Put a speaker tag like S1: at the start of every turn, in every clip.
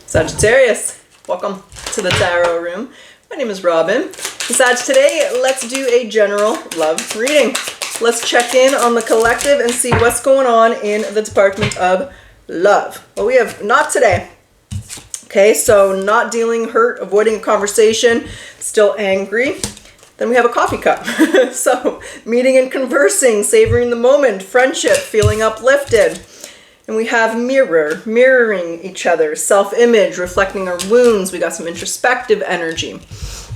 S1: Sagittarius, welcome to the Tarot Room. My name is Robyn. Sag, today let's do a general love reading. Let's check in on the collective and see what's going on in the department of love. Well, we have not today. Okay, so not dealing, hurt, avoiding a conversation, still angry. Then we have a coffee cup. So meeting and conversing, savoring the moment, friendship, feeling uplifted. And we have mirroring each other, self-image, reflecting our wounds. We got some introspective energy.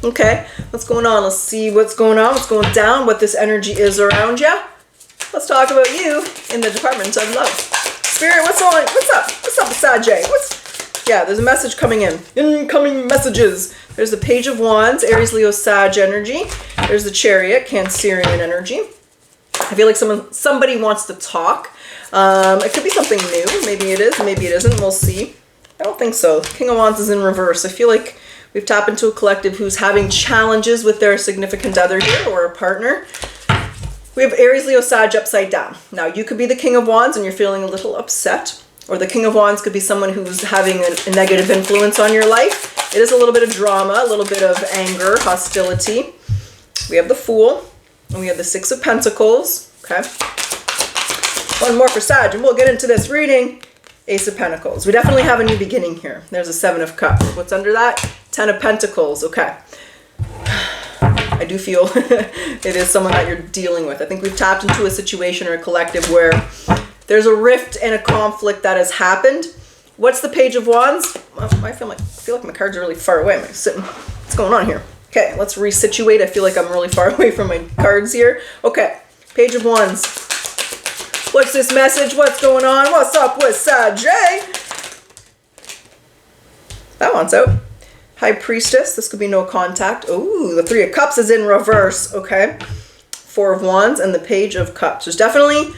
S1: Okay, what's going on? Let's see what's going on, what's going down, what this energy is around you. Let's talk about you in the department of love. Spirit, what's on? What's up? What's up, Sag? Yeah, there's a message coming in. Incoming messages. There's the Page of Wands, Aries, Leo, Sag energy. There's the Chariot, Cancerian energy. I feel like somebody wants to talk. It could be something new. Maybe it is, maybe it isn't. We'll see. I don't think so. King of Wands is in reverse. I feel like we've tapped into a collective who's having challenges with their significant other here or a partner. We have Aries, Leo, Sag upside down. Now, you could be the King of Wands and you're feeling a little upset. Or the King of Wands could be someone who's having a negative influence on your life. It is a little bit of drama, a little bit of anger, hostility. We have the Fool. And we have the Six of Pentacles. Okay. One more for Sag, and we'll get into this reading. Ace of Pentacles. We definitely have a new beginning here. There's a Seven of Cups. What's under that? Ten of Pentacles. Okay. I do feel it is someone that you're dealing with. I think we've tapped into a situation or a collective where there's a rift and a conflict that has happened. What's the Page of Wands? I feel like my cards are really far away. Am I sitting? What's going on here? Okay, let's resituate. I feel like I'm really far away from my cards here. Okay, Page of Wands. What's this message? What's going on? What's up with Sag? That one's out. High Priestess. This could be no contact. Ooh, the Three of Cups is in reverse. Okay. Four of Wands and the Page of Cups. There's definitely,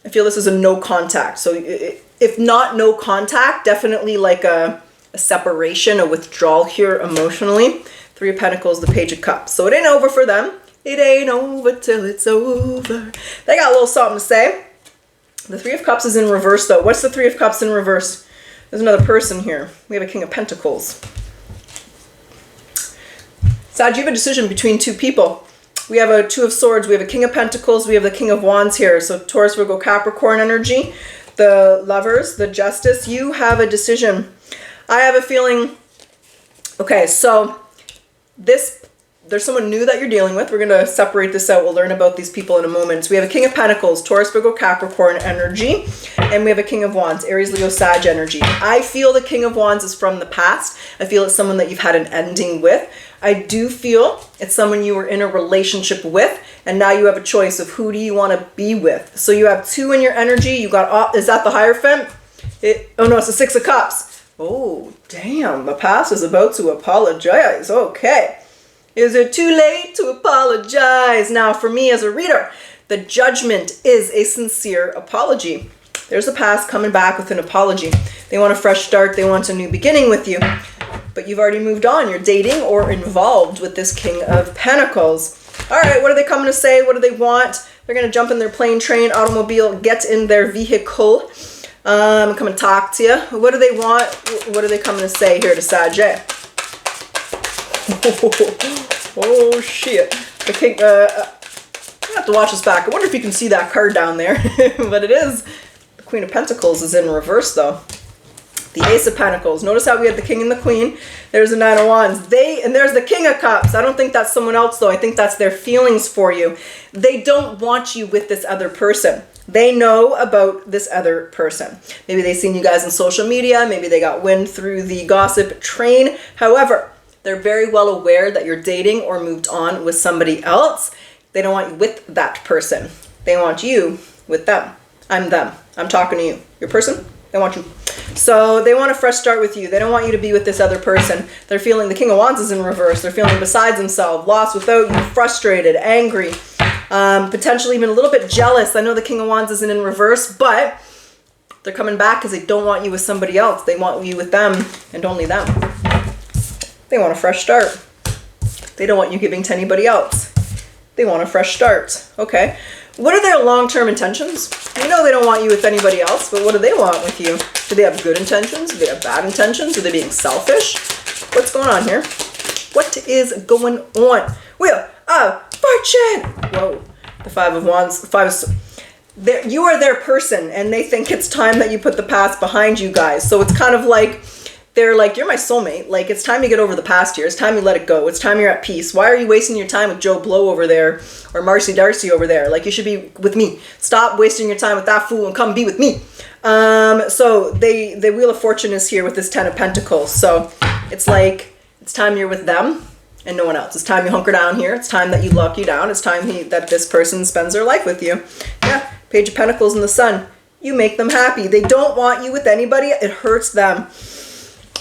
S1: I feel this is a no contact. So if not no contact, definitely like a separation, a withdrawal here emotionally. Three of Pentacles, the Page of Cups. So it ain't over for them. It ain't over till it's over. They got a little something to say. The Three of Cups is in reverse though. What's the Three of Cups in reverse? There's another person here. We have a King of Pentacles. Sag, you have a decision between two people. We have a Two of Swords. We have a King of Pentacles. We have the King of Wands here. So Taurus, Virgo, Capricorn energy. The Lovers, the Justice. You have a decision. I have a feeling. Okay, so there's someone new that you're dealing with. We're going to separate this out. We'll learn about these people in a moment. So we have a King of Pentacles, Taurus, Virgo, Capricorn energy. And we have a King of Wands, Aries, Leo, Sag energy. I feel the King of Wands is from the past. I feel it's someone that you've had an ending with. I do feel it's someone you were in a relationship with. And now you have a choice of who do you want to be with. So you have two in your energy. You got, is that the Hierophant? Oh no, it's the Six of Cups. Oh, damn. The past is about to apologize. Okay. Is it too late to apologize? Now, for me as a reader, the Judgment is a sincere apology. There's the past coming back with an apology. They want a fresh start. They want a new beginning with you. But you've already moved on. You're dating or involved with this King of Pentacles. All right, what are they coming to say? What do they want? They're going to jump in their plane, train, automobile, get in their vehicle. Come and talk to you. What do they want? What are they coming to say here to Sag? Oh shit. The King, I have to watch this back. I wonder if you can see that card down there. But it is. The Queen of Pentacles is in reverse though. The Ace of Pentacles. Notice how we had the King and the Queen. There's the Nine of Wands. And there's the King of Cups. I don't think that's someone else though. I think that's their feelings for you. They don't want you with this other person. They know about this other person. Maybe they've seen you guys on social media. Maybe they got wind through the gossip train. However, they're very well aware that you're dating or moved on with somebody else. They don't want you with that person. They want you with them. I'm them. I'm talking to you. Your person, they want you. So they want a fresh start with you. They don't want you to be with this other person. They're feeling the King of Wands is in reverse. They're feeling besides themselves, lost without you, frustrated, angry, potentially even a little bit jealous. I know the King of Wands isn't in reverse, but they're coming back because they don't want you with somebody else. They want you with them and only them. They want a fresh start. They don't want you giving to anybody else. They want a fresh start. Okay. What are their long-term intentions? You know they don't want you with anybody else, but what do they want with you? Do they have good intentions? Do they have bad intentions? Are they being selfish? What's going on here? What is going on? Wheel of Fortune! Whoa. The Five of Wands. You are their person, and they think it's time that you put the past behind you guys. So it's kind of like, they're like, you're my soulmate. Like, it's time to get over the past here. It's time you let it go. It's time you're at peace. Why are you wasting your time with Joe Blow over there or Marcy Darcy over there? Like, you should be with me. Stop wasting your time with that fool and come be with me. So the Wheel of Fortune is here with this Ten of Pentacles. So it's like, it's time you're with them and no one else. It's time you hunker down here. It's time that you lock you down. It's time that this person spends their life with you. Yeah, Page of Pentacles and the Sun. You make them happy. They don't want you with anybody. It hurts them.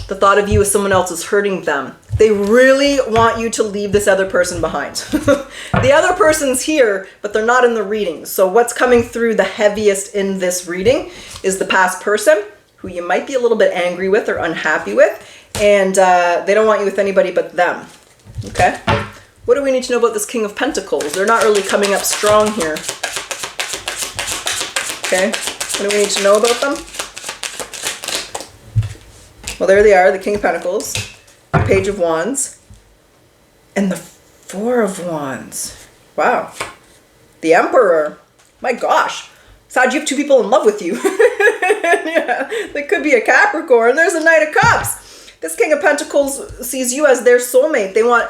S1: The thought of you as someone else is hurting them. They really want you to leave this other person behind. The other person's here, but they're not in the reading. So what's coming through the heaviest in this reading is the past person who you might be a little bit angry with or unhappy with. And they don't want you with anybody but them. Okay? What do we need to know about this King of Pentacles? They're not really coming up strong here. Okay? What do we need to know about them? Well, there they are, the King of Pentacles, the Page of Wands, and the Four of Wands. Wow. The Emperor. My gosh. Sag, you have two people in love with you. Yeah, they could be a Capricorn. There's a Knight of Cups. This King of Pentacles sees you as their soulmate. They want...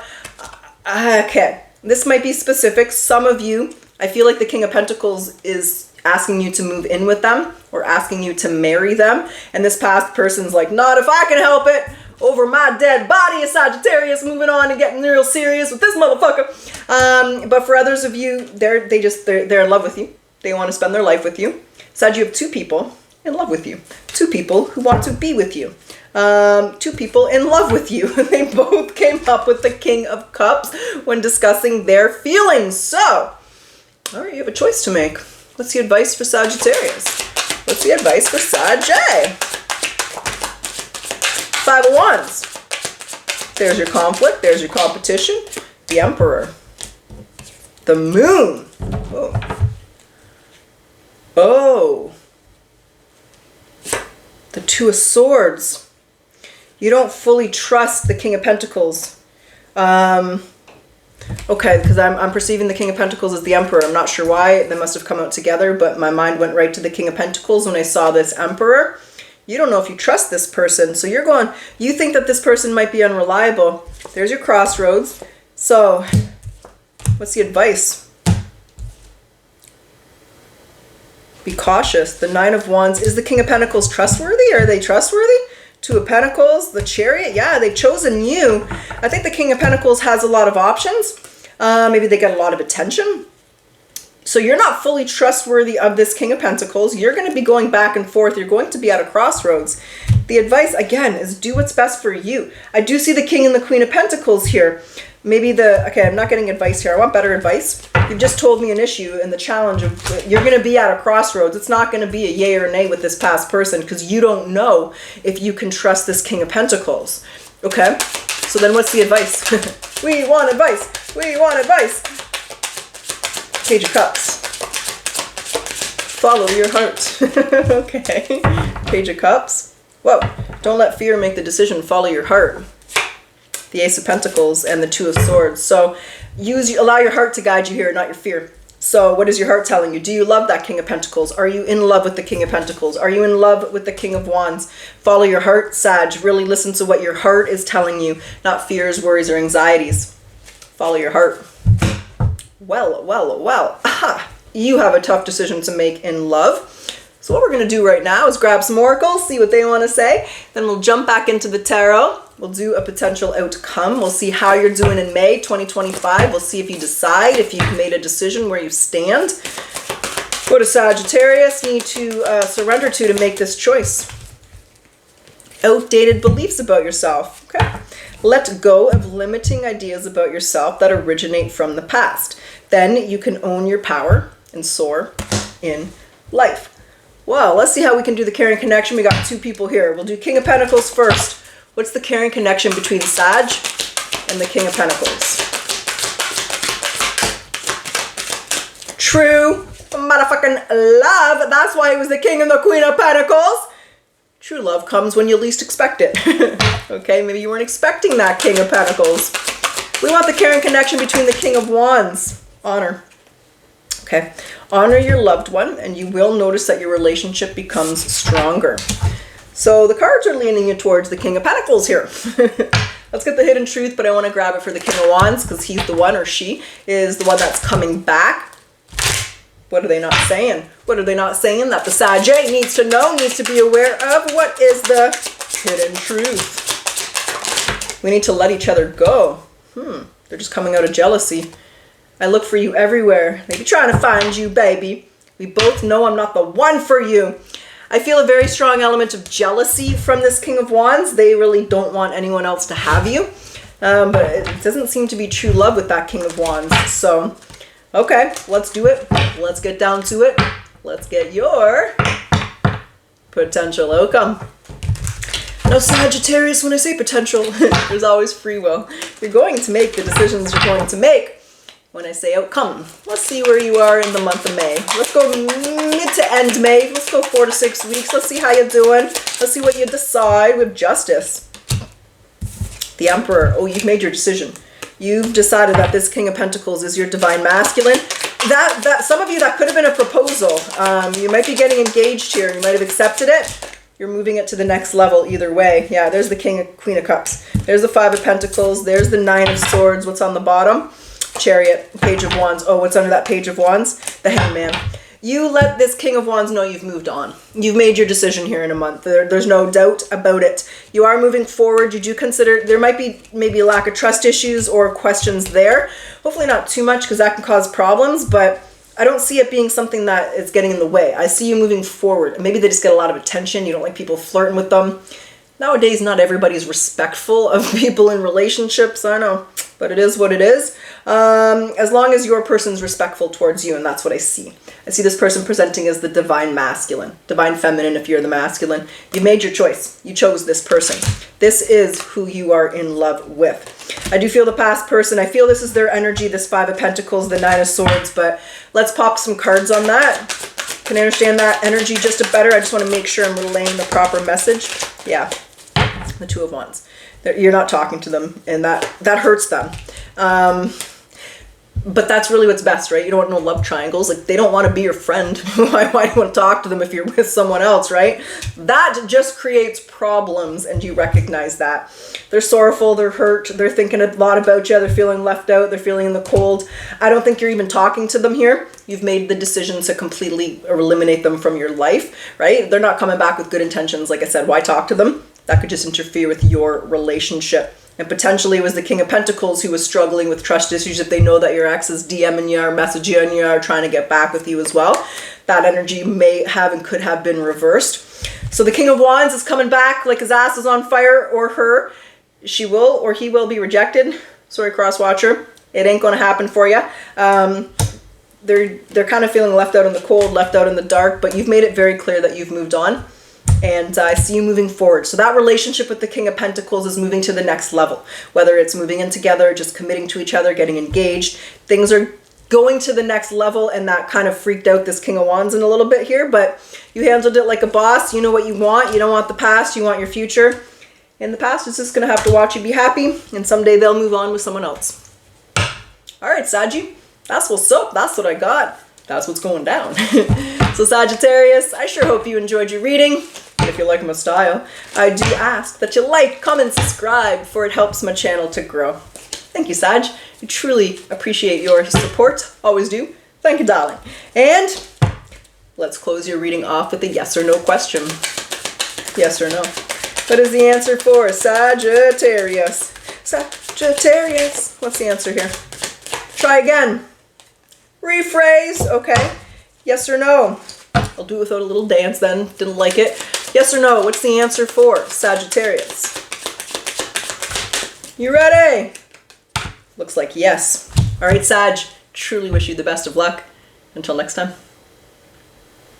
S1: okay. This might be specific. Some of you, I feel like the King of Pentacles is asking you to move in with them or asking you to marry them. And this past person's like, not if I can help it. Over my dead body is Sagittarius, moving on and getting real serious with this motherfucker. But for others of you, they're in love with you. They want to spend their life with you. Sag, you have two people in love with you. Two people who want to be with you. Two people in love with you. They both came up with the King of Cups when discussing their feelings. So, all right, you have a choice to make. What's the advice for Sagittarius? What's the advice for Sag? Five of Wands. There's your conflict. There's your competition. The Emperor. The Moon. Oh. Oh. The Two of Swords. You don't fully trust the King of Pentacles. Okay, because I'm perceiving the King of Pentacles as the Emperor. I'm not sure why. They must have come out together, but my mind went right to the King of Pentacles when I saw this Emperor. You don't know if you trust this person. So you think that this person might be unreliable. There's your crossroads. So, what's the advice? Be cautious. The Nine of Wands. Is the King of Pentacles trustworthy? Are they trustworthy? Two of Pentacles, the Chariot. Yeah, they've chosen you. I think the King of Pentacles has a lot of options. Maybe they get a lot of attention. So you're not fully trustworthy of this King of Pentacles. You're going to be going back and forth. You're going to be at a crossroads. The advice, again, is do what's best for you. I do see the King and the Queen of Pentacles here. Maybe okay, I'm not getting advice here. I want better advice. You've just told me an issue and the challenge of you're going to be at a crossroads. It's not going to be a yay or nay with this past person because you don't know if you can trust this King of Pentacles. Okay? So then what's the advice? We want advice. We want advice. Page of Cups. Follow your heart. Okay. Page of Cups. Whoa. Don't let fear make the decision. Follow your heart. The Ace of Pentacles and the Two of Swords. So allow your heart to guide you here, not your fear. So what is your heart telling you? Do you love that King of Pentacles? Are you in love with the King of Pentacles? Are you in love with the King of Wands? Follow your heart, Sag. Really listen to what your heart is telling you, not fears, worries, or anxieties. Follow your heart. Well, well, well. Aha! You have a tough decision to make in love. So what we're going to do right now is grab some oracles, see what they want to say. Then we'll jump back into the tarot. We'll do a potential outcome. We'll see how you're doing in May 2025. We'll see if you decide, if you've made a decision, where you stand. What does Sagittarius need to surrender to make this choice? Outdated beliefs about yourself. Okay. Let go of limiting ideas about yourself that originate from the past. Then you can own your power and soar in life. Well, let's see how we can do the caring connection. We got two people here. We'll do King of Pentacles first. What's the caring connection between Sag and the King of Pentacles? True motherfucking love. That's why he was the King and the Queen of Pentacles. True love comes when you least expect it. Okay, maybe you weren't expecting that King of Pentacles. We want the caring connection between the King of Wands. Honor. Okay, honor your loved one, and you will notice that your relationship becomes stronger. So the cards are leaning you towards the King of Pentacles here. Let's get the hidden truth, but I want to grab it for the King of Wands because he's the one, or she is the one that's coming back. What are they not saying? What are they not saying that the Sagittarius needs to know, needs to be aware of? What is the hidden truth? We need to let each other go. They're just coming out of jealousy. I look for you everywhere. They be trying to find you, baby. We both know I'm not the one for you. I feel a very strong element of jealousy from this King of Wands. They really don't want anyone else to have you. But it doesn't seem to be true love with that King of Wands. So, okay, let's do it. Let's get down to it. Let's get your potential outcome. No, Sagittarius, when I say potential, there's always free will. You're going to make the decisions you're going to make. When I say outcome, let's see where you are in the month of May. Let's go mid to end May. Let's go 4 to 6 weeks. Let's see how you're doing. Let's see what you decide with Justice. The Emperor. Oh, you've made your decision. You've decided that this King of Pentacles is your divine masculine. That some of you, that could have been a proposal. You might be getting engaged here. You might have accepted it. You're moving it to the next level either way. Yeah, there's the Queen of Cups. There's the 5 of Pentacles. There's the 9 of Swords. What's on the bottom? Chariot, Page of Wands. Oh, what's under that Page of Wands? The Hangman. You let this King of Wands know you've moved on. You've made your decision here in a month. There's no doubt about it. You are moving forward. You do consider, there might be maybe a lack of trust issues or questions there. Hopefully not too much because that can cause problems, but I don't see it being something that is getting in the way. I see you moving forward. Maybe they just get a lot of attention. You don't like people flirting with them. Nowadays, not everybody's respectful of people in relationships. I know, but it is what it is. As long as your person's respectful towards you, and that's what I see. I see this person presenting as the divine masculine, divine feminine if you're the masculine. You made your choice. You chose this person. This is who you are in love with. I do feel the past person. I feel this is their energy, this 5 of Pentacles, the 9 of Swords, but let's pop some cards on that. Can I understand that energy just a better? I just want to make sure I'm relaying the proper message. Yeah. The 2 of Wands. You're not talking to them, and that hurts them. But that's really what's best, right? You don't want no love triangles. Like, they don't want to be your friend. Why do you want to talk to them if you're with someone else, right? That just creates problems, and you recognize that. They're sorrowful, they're hurt, they're thinking a lot about you, they're feeling left out, they're feeling in the cold. I don't think you're even talking to them here. You've made the decision to completely eliminate them from your life, right? They're not coming back with good intentions. Like I said, why talk to them? That could just interfere with your relationship. And potentially it was the King of Pentacles who was struggling with trust issues if they know that your ex is DMing you or messaging you or trying to get back with you as well. That energy may have and could have been reversed. So the King of Wands is coming back like his ass is on fire, or her. She will or he will be rejected. Sorry, cross watcher. It ain't going to happen for you. They're kind of feeling left out in the cold, left out in the dark, but you've made it very clear that you've moved on. And I see you moving forward. So that relationship with the King of Pentacles is moving to the next level. Whether it's moving in together, just committing to each other, getting engaged. Things are going to the next level, and that kind of freaked out this King of Wands in a little bit here. But you handled it like a boss. You know what you want. You don't want the past. You want your future. And the past is just going to have to watch you be happy. And someday they'll move on with someone else. All right, Saggy. That's what's up. That's what I got. That's what's going down. So Sagittarius, I sure hope you enjoyed your reading. If you like my style, I do ask that you like, comment, subscribe, for it helps my channel to grow. Thank you, Sag. I truly appreciate your support. Always do. Thank you, darling. And let's close your reading off with a yes or no question. Yes or no? What is the answer for Sagittarius? Sagittarius. What's the answer here? Try again. Rephrase. Okay. Yes or no? I'll do it without a little dance then. Didn't like it. Yes or no? What's the answer for Sagittarius? You ready? Looks like yes. All right, Sag. Truly wish you the best of luck. Until next time.